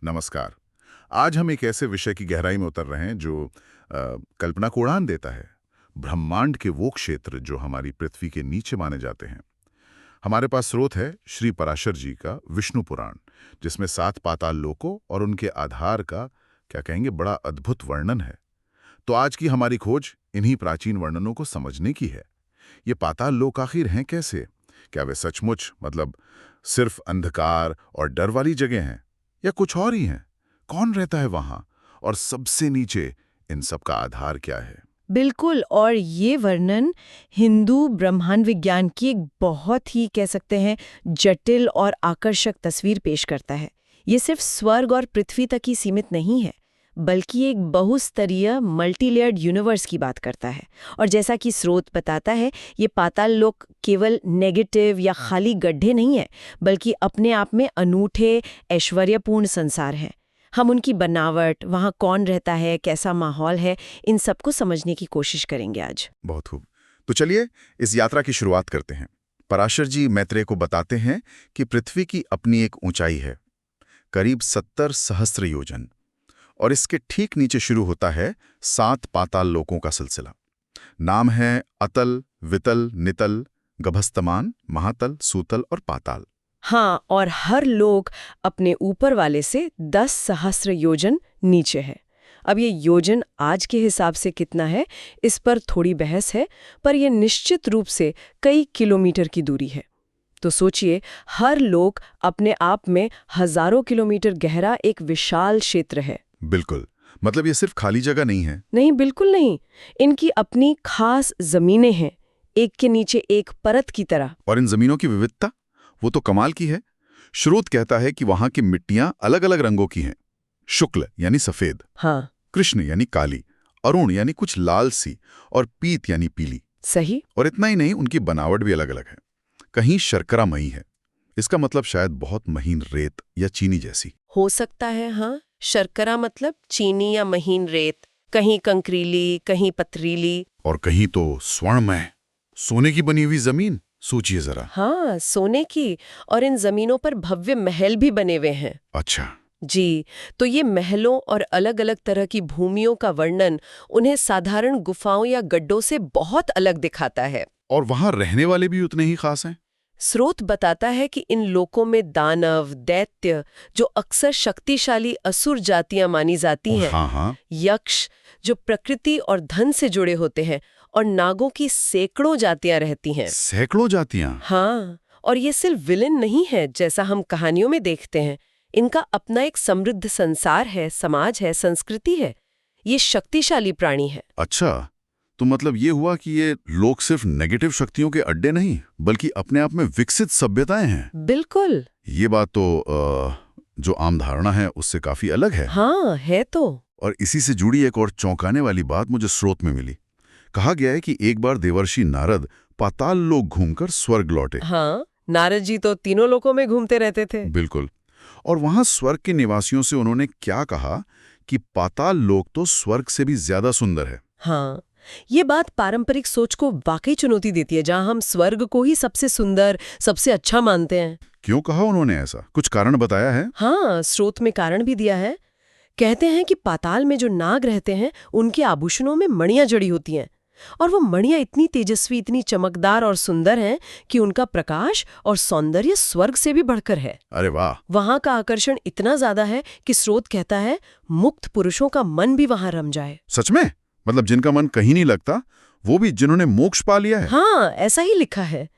नमस्कार। आज हम एक ऐसे विषय की गहराई में उतर रहे हैं जो कल्पना को उड़ान देता है। ब्रह्मांड के वो क्षेत्र जो हमारी पृथ्वी के नीचे माने जाते हैं। हमारे पास स्रोत है श्री पराशर जी का विष्णु पुराण, जिसमें 7 पाताल लोकों और उनके आधार का क्या कहेंगे बड़ा अद्भुत वर्णन है। तो आज की हमारी खोज इन्हीं प्राचीन वर्णनों को समझने की है। ये पाताल लोक आखिर हैं कैसे? क्या वे सचमुच सिर्फ अंधकार और डर वाली जगह हैं, या कुछ और ही हैं? कौन रहता है वहां? और सबसे नीचे इन सब का आधार क्या है? बिल्कुल। और ये वर्णन हिंदू ब्रह्मांड विज्ञान की एक बहुत ही कह सकते हैं जटिल और आकर्षक तस्वीर पेश करता है। ये सिर्फ स्वर्ग और पृथ्वी तक ही सीमित नहीं है, बल्कि एक बहुस्तरीय मल्टीलेयर्ड यूनिवर्स की बात करता है। और जैसा कि स्रोत बताता है, ये पाताल लोक केवल नेगेटिव या खाली गड्ढे नहीं है, बल्कि अपने आप में अनूठे ऐश्वर्यपूर्ण संसार हैं। हम उनकी बनावट, वहाँ कौन रहता है, कैसा माहौल है, इन सबको समझने की कोशिश करेंगे आज। बहुत खूब। तो चलिए इस यात्रा की शुरुआत करते हैं। पराशर जी मैत्रेय को बताते हैं कि पृथ्वी की अपनी एक ऊंचाई है, करीब 70 सहस्त्र योजन, और इसके ठीक नीचे शुरू होता है 7 पाताल लोकों का सिलसिला। नाम है अतल, वितल, नितल, गभस्तमान, महातल, सूतल और पाताल। हाँ, और हर लोक अपने ऊपर वाले से 10 सहस्त्र योजन नीचे है। अब ये योजन आज के हिसाब से कितना है, इस पर थोड़ी बहस है, पर यह निश्चित रूप से कई किलोमीटर की दूरी है। तो सोचिए, हर लोक अपने आप में हजारों किलोमीटर गहरा एक विशाल क्षेत्र है। बिल्कुल, मतलब ये सिर्फ खाली जगह नहीं है। नहीं, बिल्कुल नहीं। इनकी अपनी खास जमीनें हैं, एक के नीचे एक परत की तरह। और इन जमीनों की विविधता, वो तो कमाल की है। श्रोत कहता है कि वहां की मिट्टियां अलग अलग रंगों की हैं। शुक्ल यानी सफेद, हाँ, कृष्ण यानी काली, अरुण यानी कुछ लाल सी, और पीत यानी पीली। सही। और इतना ही नहीं, उनकी बनावट भी अलग अलग है। कहीं शर्करामयी है, इसका मतलब शायद बहुत महीन रेत या चीनी जैसी। हो सकता है, हाँ। शर्करा मतलब चीनी या महीन रेत, कहीं कंकरीली, कहीं पथरीली। और कहीं तो स्वर्णमय, सोने की बनी हुई जमीन। सोचिए जरा। हाँ, सोने की। और इन जमीनों पर भव्य महल भी बने हुए हैं। अच्छा। जी, तो ये महलों और अलग अलग तरह की भूमियों का वर्णन उन्हें साधारण गुफाओं या गड्ढों से बहुत अलग दिखाता है। और वहां रहने वाले भी उतने ही खास हैं। स्रोत बताता है कि इन लोकों में दानव, दैत्य, जो अक्सर शक्तिशाली असुर जातियां मानी जाती हैं, हाँ हाँ। यक्ष, जो प्रकृति और धन से जुड़े होते हैं, और नागों की सैकड़ों जातियां रहती हैं। सैकड़ों जातियां। हाँ, और ये सिर्फ विलेन नहीं है जैसा हम कहानियों में देखते हैं। इनका अपना एक समृद्ध संसार है, समाज है, संस्कृति है। ये शक्तिशाली प्राणी है। अच्छा, तो मतलब ये हुआ कि ये लोग सिर्फ नेगेटिव शक्तियों के अड्डे नहीं, बल्कि अपने आप में विकसित सभ्यताएं हैं। बिल्कुल। ये बात तो जो आम धारणा है उससे काफी अलग है। हाँ, है तो। और इसी से जुड़ी एक और चौंकाने वाली बात मुझे स्रोत में मिली। कहा गया है कि एक बार देवर्षि नारद पाताल लोक घूमकर स्वर्ग लौटे। हाँ, नारद जी तो तीनों लोकों में घूमते रहते थे। बिल्कुल। और वहां स्वर्ग के निवासियों से उन्होंने क्या कहा कि पाताल लोक तो स्वर्ग से भी ज्यादा सुंदर है। हाँ, ये बात पारंपरिक सोच को वाकई चुनौती देती है, जहां हम स्वर्ग को ही सबसे सुंदर, सबसे अच्छा मानते हैं। क्यों कहा उन्होंने ऐसा? कुछ कारण बताया है? हाँ, स्रोत में कारण भी दिया है। कहते हैं कि पाताल में जो नाग रहते हैं, उनके आभूषणों में मणियां जड़ी होती हैं, और वो मणियां इतनी तेजस्वी, इतनी चमकदार और सुंदर हैं कि उनका प्रकाश और सौंदर्य स्वर्ग से भी बढ़कर है। अरे वाह। वहां का आकर्षण इतना ज्यादा है कि स्रोत कहता है मुक्त पुरुषों का मन भी वहां रम जाए। सच में? मतलब जिनका मन कहीं नहीं लगता, वो भी जिन्होंने मोक्ष पा लिया है? हाँ, ऐसा ही लिखा है।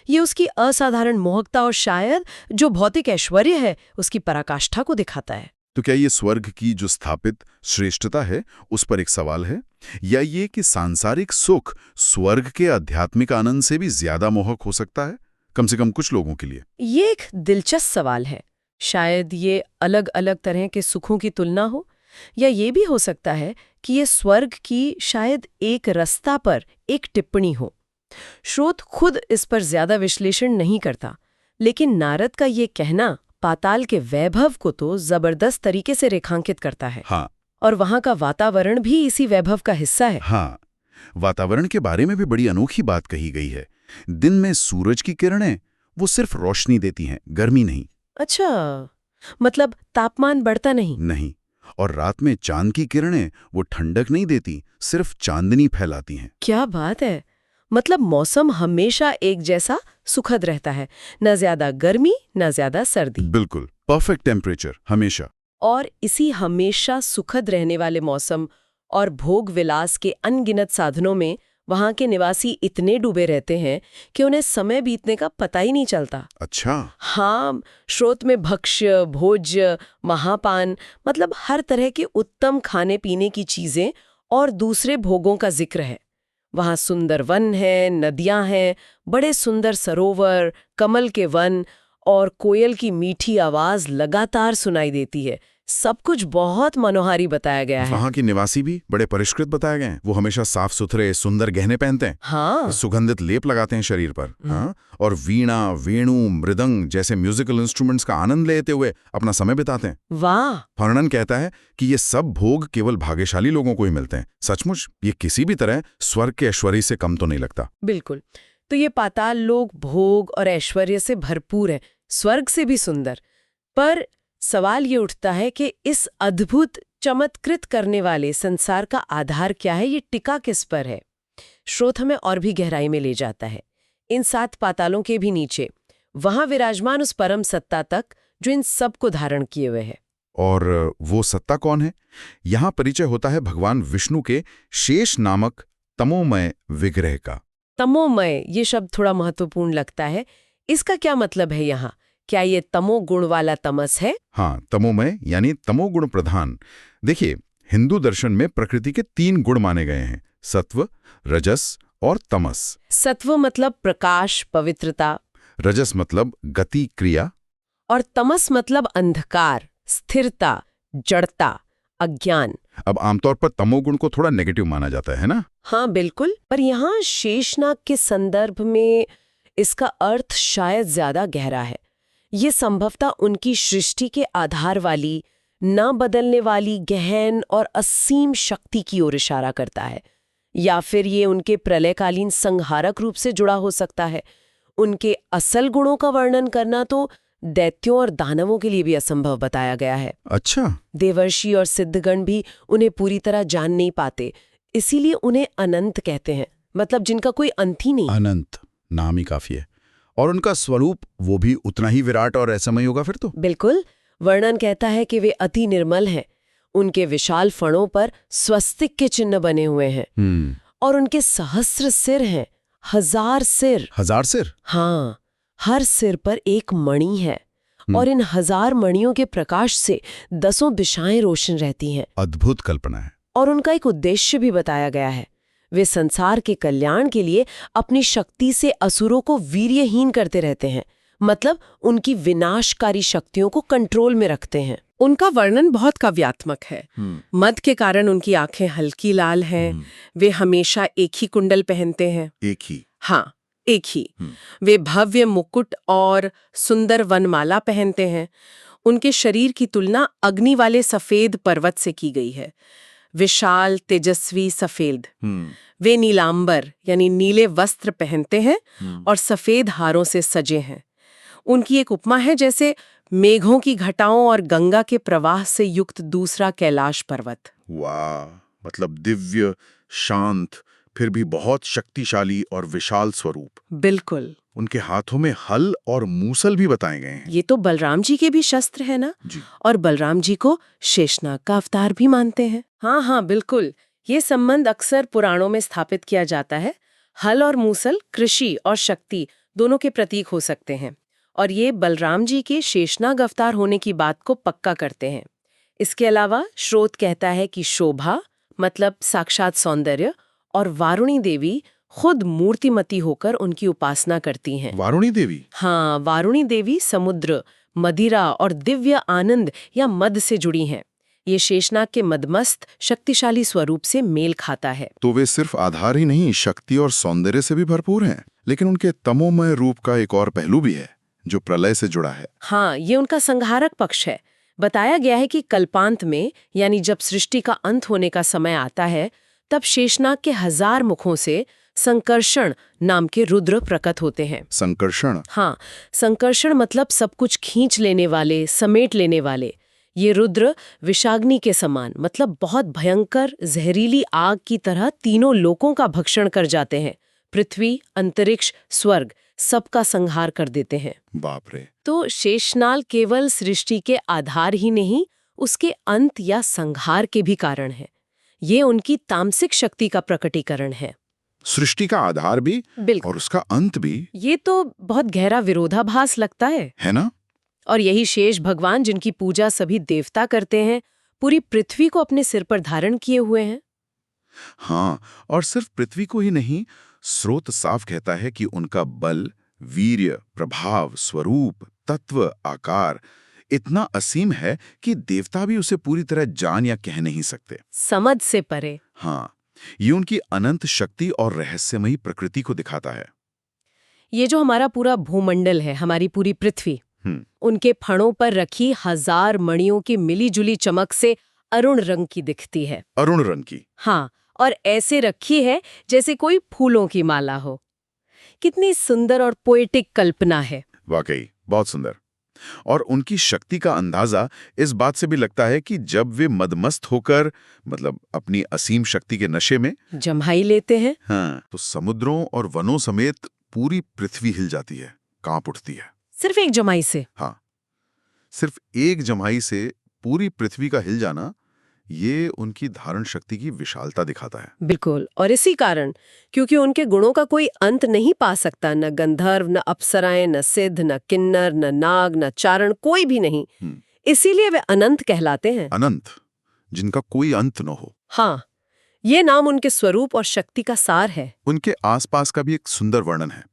ये उसकी असाधारण मोहकता और शायद जो भौतिक ऐश्वर्य है, उसकी पराकाष्ठा को दिखाता है। तो क्या ये स्वर्ग की जो स्थापित श्रेष्ठता है उस पर एक सवाल है, या ये कि सांसारिक सुख स्वर्ग के आध्यात्मिक आनंद से भी ज्यादा मोहक हो सकता है, कम से कम कुछ लोगों के लिए? ये एक दिलचस्प सवाल है। शायद ये अलग अलग तरह के सुखों की तुलना हो, या ये भी हो सकता है कि ये स्वर्ग की शायद एक रास्ता पर एक टिप्पणी हो। स्रोत खुद इस पर ज्यादा विश्लेषण नहीं करता, लेकिन नारद का ये कहना पाताल के वैभव को तो जबरदस्त तरीके से रेखांकित करता है। हाँ। और वहां का वातावरण भी इसी वैभव का हिस्सा है। हाँ, वातावरण के बारे में भी बड़ी अनोखी बात कही गई है। दिन में सूरज की किरणें वो सिर्फ रोशनी देती हैं, गर्मी नहीं। अच्छा, मतलब तापमान बढ़ता नहीं। नहीं, और रात में चांद की किरणें वो ठंडक नहीं देती, सिर्फ चांदनी फैलाती हैं। क्या बात है। मतलब मौसम हमेशा एक जैसा सुखद रहता है, न ज्यादा गर्मी न ज्यादा सर्दी। बिल्कुल परफेक्ट टेम्परेचर हमेशा। और इसी हमेशा सुखद रहने वाले मौसम और भोग विलास के अनगिनत साधनों में वहां के निवासी इतने डूबे रहते हैं कि उन्हें समय बीतने का पता ही नहीं चलता। अच्छा। हाँ, स्रोत में भक्ष्य, भोज्य, महापान, मतलब हर तरह के उत्तम खाने पीने की चीजें और दूसरे भोगों का जिक्र है। वहाँ सुंदर वन है, नदियां हैं, बड़े सुंदर सरोवर, कमल के वन और कोयल की मीठी आवाज लगातार सुनाई देती है। सब कुछ बहुत मनोहारी बताया गया है। वहाँ के निवासी भी बड़े परिष्कृत बताए गए हैं। वो हमेशा साफ सुथरे सुंदर गहने पहनते हैं। हाँ, सुगंधित लेप लगाते हैं शरीर पर। हाँ, और वीणा, वेणु, मृदंग जैसे म्यूजिकल इंस्ट्रूमेंट्स का आनंद लेते हुए अपना समय बिताते हैं। वाह। फर्नन कहता है कि ये सब भोग केवल भाग्यशाली लोगों को ही मिलते हैं। सचमुच ये किसी भी तरह स्वर्ग के ऐश्वर्य से कम तो नहीं लगता। बिल्कुल। तो ये पाताल लोक भोग और ऐश्वर्य से भरपूर है, स्वर्ग से भी सुंदर। पर सवाल ये उठता है कि इस अद्भुत चमत्कृत करने वाले संसार का आधार क्या है, ये टिका किस पर है? स्रोत हमें और भी गहराई में ले जाता है, इन 7 पातालों के भी नीचे, वहां विराजमान उस परम सत्ता तक जो इन सब को धारण किए हुए है। और वो सत्ता कौन है? यहाँ परिचय होता है भगवान विष्णु के शेष नामक तमोमय विग्रह का। तमोमय, ये शब्द थोड़ा महत्वपूर्ण लगता है। इसका क्या मतलब है यहाँ? क्या ये तमोगुण वाला तमस है? हाँ, तमोमय यानी तमोगुण प्रधान। देखिए, हिंदू दर्शन में प्रकृति के 3 गुण माने गए हैं, सत्व, रजस और तमस। सत्व मतलब प्रकाश, पवित्रता। रजस मतलब गति, क्रिया। और तमस मतलब अंधकार, स्थिरता, जड़ता, अज्ञान। अब आमतौर पर तमोगुण को थोड़ा नेगेटिव माना जाता है ना? हाँ बिल्कुल, पर यहाँ शेषनाग के संदर्भ में इसका अर्थ शायद ज्यादा गहरा है। ये संभवतः उनकी सृष्टि के आधार वाली, न बदलने वाली गहन और असीम शक्ति की ओर इशारा करता है। या फिर ये उनके प्रलयकालीन संहारक रूप से जुड़ा हो सकता है। उनके असल गुणों का वर्णन करना तो दैत्यों और दानवों के लिए भी असंभव बताया गया है। अच्छा। देवर्षि और सिद्धगण भी उन्हें पूरी तरह जान नहीं पाते, इसीलिए उन्हें अनंत कहते हैं, मतलब जिनका कोई अंत ही नहीं। अनंत नाम ही काफी है। और उनका स्वरूप वो भी उतना ही विराट और रहस्यमय होगा फिर तो। बिल्कुल। वर्णन कहता है कि वे अति निर्मल हैं। उनके विशाल फणों पर स्वस्तिक के चिन्ह बने हुए हैं। और उनके सहस्र सिर हैं, 1000 सिर। 1000 सिर? हाँ, हर सिर पर एक मणि है। और इन 1000 मणियों के प्रकाश से 10 दिशाएं रोशन रहती हैं। अद्भुत कल्पना है। और उनका एक उद्देश्य भी बताया गया है। वे संसार के कल्याण के लिए अपनी शक्ति से असुरों को वीर्यहीन करते रहते हैं, मतलब उनकी विनाशकारी शक्तियों को कंट्रोल में रखते हैं। उनका वर्णन बहुत काव्यात्मक है। मद के कारण उनकी आंखें हल्की लाल हैं। वे हमेशा एक ही कुंडल पहनते हैं। एक ही? हाँ, एक ही। वे भव्य मुकुट और सुंदर वनमाला पहनते हैं। उनके शरीर की तुलना अग्नि वाले सफेद पर्वत से की गई है। विशाल, तेजस्वी, सफेद। वे नीलांबर यानी नीले वस्त्र पहनते हैं और सफेद हारों से सजे हैं। उनकी एक उपमा है जैसे मेघों की घटाओं और गंगा के प्रवाह से युक्त दूसरा कैलाश पर्वत। वाह, मतलब दिव्य, शांत, फिर भी बहुत शक्तिशाली और विशाल स्वरूप। बिल्कुल। उनके हाथों में हल और मूसल भी बताए गए हैं। ये तो बलराम जी के भी शस्त्र है ना? जी। और बलराम जी को शेषनाग का अवतार भी मानते हैं। हाँ, बिल्कुल। ये संबंध अक्सर पुराणों में स्थापित किया जाता है। हल और मूसल कृषि और शक्ति दोनों के प्रतीक हो सकते हैं, और ये बलराम जी के शेषनाग अवतार होने की बात को पक्का करते हैं। इसके अलावा स्रोत कहता है कि शोभा मतलब साक्षात सौंदर्य, और वारुणी देवी खुद मूर्तिमती होकर उनकी उपासना करती हैं। वारुणी देवी? हाँ, वारुणी देवी समुद्र, मदिरा और दिव्य आनंद या मद से जुड़ी हैं। ये शेषनाग के मदमस्त शक्तिशाली स्वरूप से मेल खाता है। तो वे सिर्फ आधार ही नहीं, शक्ति और सौंदर्य से भी भरपूर हैं। लेकिन उनके तमोमय रूप का एक और पहलू भी है जो प्रलय से जुड़ा है। हाँ, ये उनका संहारक पक्ष है। बताया गया है कि कल्पांत में, यानी जब सृष्टि का अंत होने का समय आता है, तब शेषनाग के 1000 मुखों से संकर्षण नाम के रुद्र प्रकट होते हैं। संकर्षण? हाँ, संकर्षण मतलब सब कुछ खींच लेने वाले, समेट लेने वाले। ये रुद्र विषाग्नि के समान, मतलब बहुत भयंकर जहरीली आग की तरह तीनों लोकों का भक्षण कर जाते हैं। पृथ्वी, अंतरिक्ष, स्वर्ग सबका संहार कर देते हैं। बाप रे। तो शेषनाग केवल सृष्टि के आधार ही नहीं, उसके अंत या संहार के भी कारण है। ये उनकी तामसिक शक्ति का प्रकटीकरण है। सृष्टि का आधार भी बिल्कुल। और उसका अंत भी। ये तो बहुत गहरा विरोधाभास लगता है ना? और यही शेष भगवान, जिनकी पूजा सभी देवता करते हैं, पूरी पृथ्वी को अपने सिर पर धारण किए हुए हैं। हाँ, और सिर्फ पृथ्वी को ही नहीं, स्रोत साफ कहता है कि उनका बल, वीर्य, प्रभाव, स्वरूप, तत्व, आकार इतना असीम है कि देवता भी उसे पूरी तरह जान या कह नहीं सकते। समझ से परे। हाँ, ये उनकी अनंत शक्ति और रहस्यमयी प्रकृति को दिखाता है। ये जो हमारा पूरा भूमंडल है, हमारी पूरी पृथ्वी, उनके फणों पर रखी 1000 मणियों की मिलीजुली चमक से अरुण रंग की दिखती है। अरुण रंग की? हाँ, और ऐसे रखी है जैसे कोई फूलों की माला हो। कितनी सुंदर और पोएटिक कल्पना है। वाकई बहुत सुंदर। और उनकी शक्ति का अंदाजा इस बात से भी लगता है कि जब वे मदमस्त होकर, मतलब अपनी असीम शक्ति के नशे में जम्हाई लेते हैं, हाँ, तो समुद्रों और वनों समेत पूरी पृथ्वी हिल जाती है, कांप उठती है। सिर्फ एक जमाई से? हाँ, सिर्फ एक जमाई से पूरी पृथ्वी का हिल जाना, ये उनकी धारण शक्ति की विशालता दिखाता है। बिल्कुल, और इसी कारण, क्योंकि उनके गुणों का कोई अंत नहीं पा सकता, न गंधर्व, न अप्सराएं, न सिद्ध, न किन्नर, न नाग, न चारण, कोई भी नहीं। इसीलिए वे अनंत कहलाते हैं। अनंत, जिनका कोई अंत न हो। हाँ, ये नाम उनके स्वरूप और शक्ति का सार है। उनके आसपास का भी एक सुंदर वर्णन है।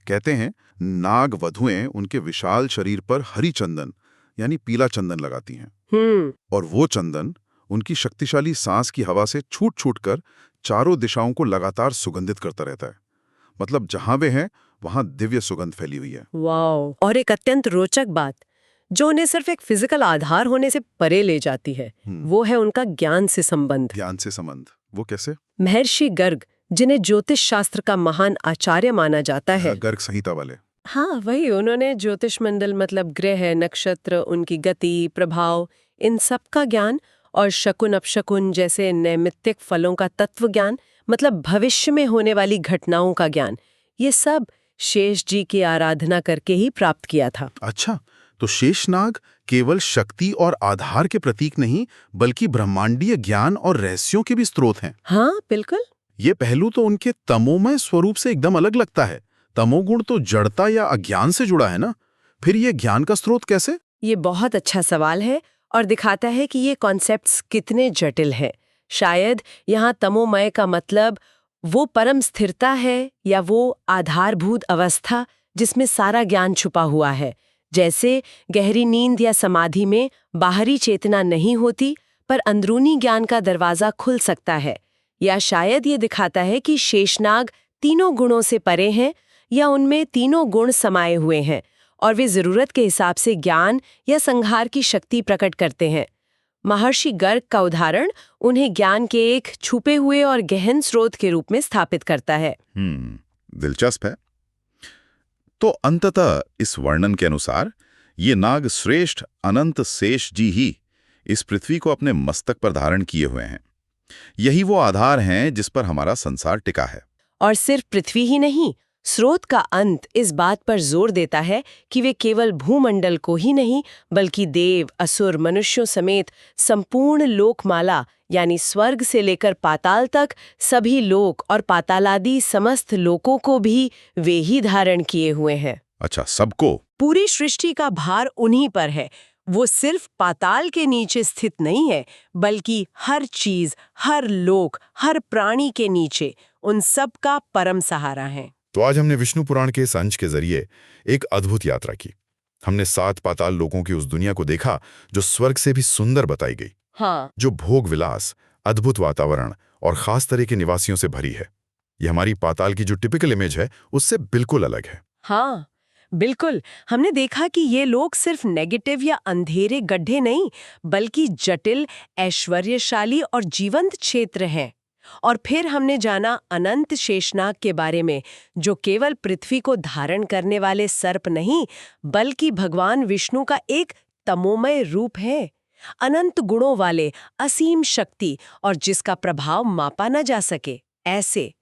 कहते हैं, नाग वधुएं उनके विशाल शरीर पर हरी चंदन यानी पीला चंदन लगाती हैं। और वो चंदन उनकी शक्तिशाली सांस की हवा से छूट छूट कर चारों दिशाओं को लगातार सुगंधित करता रहता है। मतलब जहां वे हैं वहां दिव्य सुगंध फैली हुई है। वाओ! और एक अत्यंत रोचक बात जो उन्हें सिर्फ एक फिजिकल आधार होने से परे ले जाती है, वो है उनका ज्ञान से संबंध। ज्ञान से संबंध? वो कैसे? महर्षि गर्ग, जिन्हें ज्योतिष शास्त्र का महान आचार्य माना जाता है। गर्ग संहिता वाले? हाँ, वही। उन्होंने ज्योतिष मंडल, मतलब ग्रह, नक्षत्र, उनकी गति, प्रभाव, इन सब का ज्ञान, और शकुन अपशकुन जैसे नैमित्तिक फलों का तत्व ज्ञान, मतलब भविष्य में होने वाली घटनाओं का ज्ञान, ये सब शेष जी की आराधना करके ही प्राप्त किया था। अच्छा, तो शेषनाग केवल शक्ति और आधार के प्रतीक नहीं, बल्कि ब्रह्मांडीय ज्ञान और रहस्यों के भी स्रोत हैं। हाँ, बिल्कुल। ये पहलू तो उनके तमोमय स्वरूप से एकदम अलग लगता है। तमोगुण तो जड़ता या अज्ञान से जुड़ा है ना, फिर ये ज्ञान का स्रोत कैसे? ये बहुत अच्छा सवाल है और दिखाता है कि ये कॉन्सेप्ट्स कितने जटिल हैं। शायद यहाँ तमोमय का मतलब वो परम स्थिरता है, या वो आधारभूत अवस्था जिसमें सारा ज्ञान छुपा हुआ है। जैसे गहरी नींद या समाधि में बाहरी चेतना नहीं होती, पर अंदरूनी ज्ञान का दरवाजा खुल सकता है। या शायद ये दिखाता है कि शेषनाग तीनों गुणों से परे हैं, या उनमें तीनों गुण समाये हुए हैं, और वे जरूरत के हिसाब से ज्ञान या संहार की शक्ति प्रकट करते हैं। महर्षि गर्ग का उदाहरण उन्हें ज्ञान के एक छुपे हुए और गहन स्रोत के रूप में स्थापित करता है। दिलचस्प है। तो अंततः इस वर्णन के अनुसार ये नाग श्रेष्ठ अनंत शेष जी ही इस पृथ्वी को अपने मस्तक पर धारण किए हुए हैं। यही वो आधार हैं जिस पर हमारा संसार टिका है। और सिर्फ पृथ्वी ही नहीं, स्रोत का अंत इस बात पर जोर देता है कि वे केवल भूमंडल को ही नहीं, बल्कि देव, असुर, मनुष्यों समेत संपूर्ण लोकमाला, यानी स्वर्ग से लेकर पाताल तक सभी लोक और पातालादि समस्त लोकों को भी वे ही धारण किए हुए हैं। अच्छा, सबको? पूरी सृष्टि का भार उन्हीं पर है। वो सिर्फ पाताल के नीचे स्थित नहीं है, बल्कि हर चीज, हर लोक, हर प्राणी के नीचे उन सब का परम सहारा है। तो आज हमने विष्णु पुराण के इस अंश के जरिए एक अद्भुत यात्रा की। हमने 7 पाताल लोकों की उस दुनिया को देखा जो स्वर्ग से भी सुंदर बताई गई। हाँ। जो भोग विलास, अद्भुत वातावरण और खास तरह के निवासियों से भरी है। ये हमारी पाताल की जो टिपिकल इमेज है उससे बिल्कुल अलग है। हाँ, बिल्कुल। हमने देखा कि ये लोग सिर्फ नेगेटिव या अंधेरे गड्ढे नहीं, बल्कि जटिल, ऐश्वर्यशाली और जीवंत क्षेत्र हैं। और फिर हमने जाना अनंत शेषनाग के बारे में, जो केवल पृथ्वी को धारण करने वाले सर्प नहीं, बल्कि भगवान विष्णु का एक तमोमय रूप है, अनंत गुणों वाले, असीम शक्ति और जिसका प्रभाव मापा न जा सके। ऐसे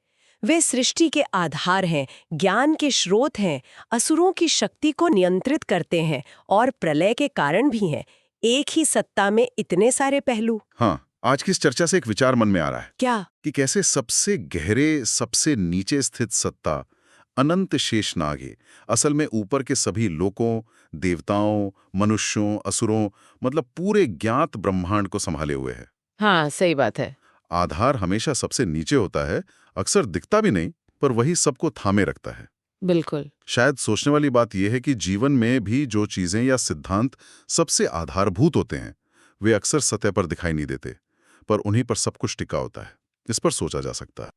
वे सृष्टि के आधार हैं, ज्ञान के स्रोत हैं, असुरों की शक्ति को नियंत्रित करते हैं और प्रलय के कारण भी हैं। एक ही सत्ता में इतने सारे पहलू। हाँ, आज की इस चर्चा से एक विचार मन में आ रहा है क्या? कि कैसे सबसे गहरे, सबसे नीचे स्थित सत्ता अनंत शेषनाग है असल में ऊपर के सभी लोकों, देवताओं, मनुष्यों, असुरों, मतलब पूरे ज्ञात ब्रह्मांड को संभाले हुए है। हाँ, सही बात है। आधार हमेशा सबसे नीचे होता है, अक्सर दिखता भी नहीं, पर वही सबको थामे रखता है। बिल्कुल। शायद सोचने वाली बात यह है कि जीवन में भी जो चीजें या सिद्धांत सबसे आधारभूत होते हैं, वे अक्सर सतह पर दिखाई नहीं देते, पर उन्हीं पर सब कुछ टिका होता है। इस पर सोचा जा सकता है।